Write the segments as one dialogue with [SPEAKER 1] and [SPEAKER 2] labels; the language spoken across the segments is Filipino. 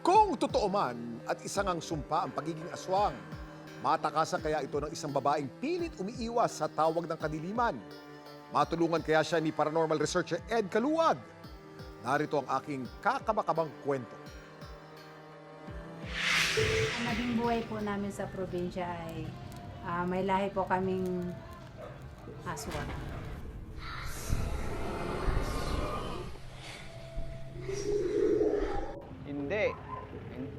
[SPEAKER 1] Kung totoo man at isa ngang sumpa ang pagiging aswang, matakasan kaya ito ng isang babaeng pilit umiiwas sa tawag ng kadiliman. Matulungan kaya siya ni paranormal researcher Ed Caluwag. Narito ang aking kakamakabang kwento.
[SPEAKER 2] Ang naging buhay po namin sa probinsya ay may lahi po kaming aswang.
[SPEAKER 3] Hindi.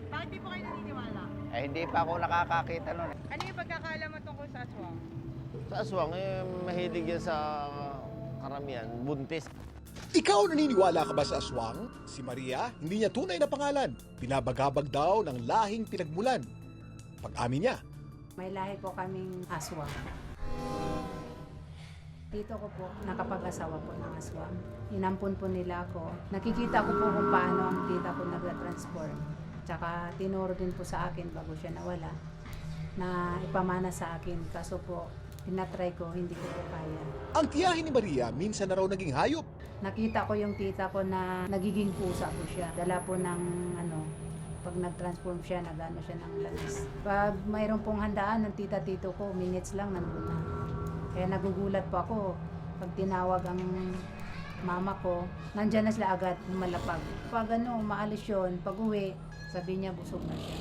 [SPEAKER 4] Bakit di po kayo naniniwala?
[SPEAKER 3] Hindi pa ako nakakakita nun.
[SPEAKER 4] Ano yung pagkakaalam mo tungkol sa aswang?
[SPEAKER 3] Sa aswang, mahilig yan sa karamihan, buntis.
[SPEAKER 1] Ikaw naniniwala ka ba sa aswang? Si Maria, hindi niya tunay na pangalan. Binabagabag daw ng lahing pinagmulan. Pag-amin niya,
[SPEAKER 2] May lahi po kaming aswang. Dito ko po nakapag-asawa po ng aswang. Inampun po nila ako. Nakikita ko po kung paano ang tita ko nag-transform. Tsaka tinuro din po sa akin bago siya nawala na ipamana sa akin. Kaso po, tinatry ko, hindi ko po kaya.
[SPEAKER 1] ang tiyahin ni Maria minsan na raw naging hayop.
[SPEAKER 2] Nakita ko yung tita ko na nagiging pusa po siya. Dala po ng pag nag-transform siya, nagano siya ng langis. Pag mayroon pong handaan ng tita-tito ko, minutes lang nandun na. Kaya nagugulat po ako pag tinawag ang mama ko, nandyan na sila agad, malapag. Pag maalis yun, pag uwi, sabi niya busog na siya.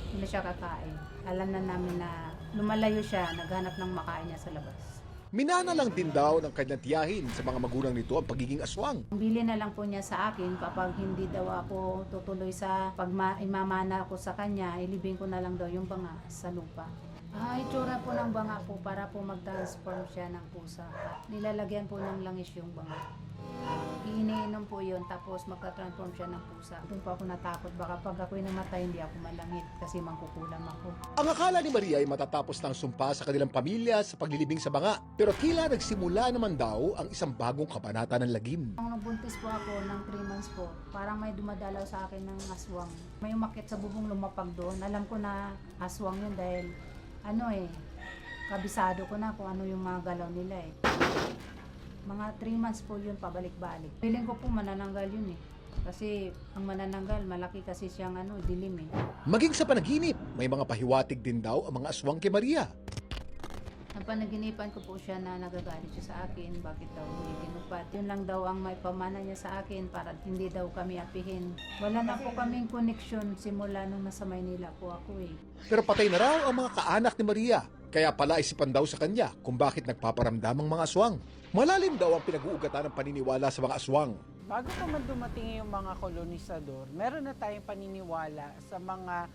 [SPEAKER 2] Hindi na siya kakain. Alam na namin na lumalayo siya, naghanap ng makain niya sa labas.
[SPEAKER 1] Minana lang din daw ng kanyang tiyahin sa mga magulang nito ang pagiging aswang.
[SPEAKER 2] Bili na lang po niya sa akin kapag hindi daw ako tutuloy sa imamana ko sa kanya, ilibing ko na lang daw yung banga sa lupa. Itsura po ng banga po para po mag-transform siya ng pusa. Nilalagyan po ng langis yung banga. Iniinom po yun tapos magka-transform siya ng pusa. Doon po ako natakot. Baka pag ako'y namatay, hindi ako malangit kasi mangkukulam ako.
[SPEAKER 1] Ang akala ni Maria ay matatapos ng sumpa sa kanilang pamilya sa paglilibing sa banga. Pero tila nagsimula naman daw ang isang bagong kabanata ng lagim.
[SPEAKER 2] Nung nabuntis po ako ng 3 months po, parang may dumadalaw sa akin ng aswang. May umakyat sa bubong lumapag doon. Alam ko na aswang yun dahil kabisado ko na kung ano yung mga galaw nila eh. Mga 3 months po yun pabalik-balik. Feeling ko po manananggal yun eh. Kasi ang manananggal, malaki kasi siyang dilim eh.
[SPEAKER 1] Maging sa panaginip, may mga pahiwatig din daw ang mga aswang kay Maria.
[SPEAKER 2] Napanaginipan ko po siya na nagagalit siya sa akin. Bakit daw hindi tinupat? Yun lang daw ang may pamana niya sa akin para hindi daw kami apihin. Wala na po kaming connection simula nung nasa Maynila po ako eh.
[SPEAKER 1] Pero patay na raw ang mga kaanak ni Maria. Kaya pala isipan daw sa kanya kung bakit nagpaparamdam ang mga aswang. Malalim daw ang pinag-uugatan ng paniniwala sa mga aswang.
[SPEAKER 4] Bago pa man dumating yung mga kolonisador, meron na tayong paniniwala sa mga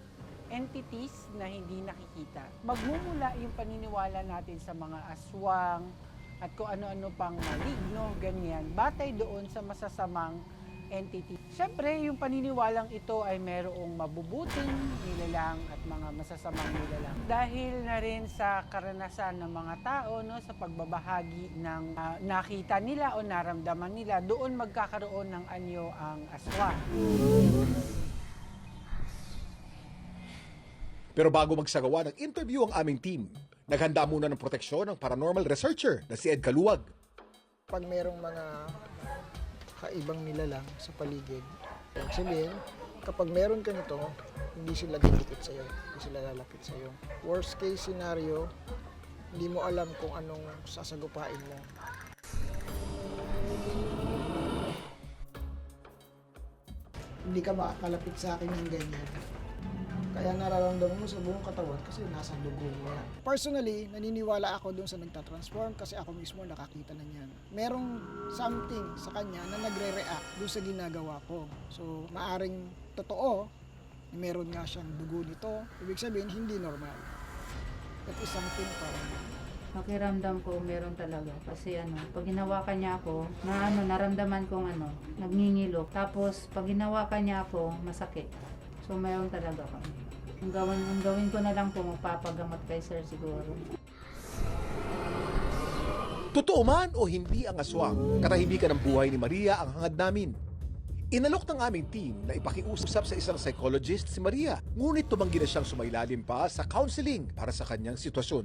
[SPEAKER 4] entities na hindi nakikita. Magmumula yung paniniwala natin sa mga aswang at kung ano-ano pang maligno, ganyan, batay doon sa masasamang entity. Siyempre, yung paniniwalang ito ay merong mabubuting nilalang at mga masasamang nilalang. Dahil na rin sa karanasan ng mga tao, sa pagbabahagi ng nakita nila o naramdaman nila, doon magkakaroon ng anyo ang aswang.
[SPEAKER 1] Pero bago magsagawa ng interview ang aming team, naghanda muna ng proteksyon ng paranormal researcher na si Ed Caluwag.
[SPEAKER 5] Pag merong mga kaibang nilalang sa paligid, sabihin, kapag meron ka nito, hindi sila didikit sa'yo, hindi sila lalapit sa'yo. Worst case scenario, hindi mo alam kung anong sasagupain mo. Hindi ka makakalapit sa akin ng ganyan. Kaya nararamdaman mo sa buong katawan kasi nasa dugo mo yan. Personally, naniniwala ako doon sa nagtatransform kasi ako mismo nakakita na niyan. Merong something sa kanya na nagre-react doon sa ginagawa ko. So, maaring totoo, meron nga siyang dugo nito. Ibig sabihin, hindi normal. That is something parang
[SPEAKER 2] Pakiramdam ko meron talaga kasi pag hinawakan niya ako, naramdaman kong nagngingilok. Tapos pag hinawakan niya ako, masakit. So meron talaga kami. Ang gawin ko na lang po, magpapagamot kay sir siguro.
[SPEAKER 1] Totoo man o hindi ang aswang, katahimikan ng buhay ni Maria ang hangad namin. Inalok ng aming team na ipakiusap sa isang psychologist si Maria, ngunit tumanggi na siyang sumailalim pa sa counseling para sa kanyang sitwasyon.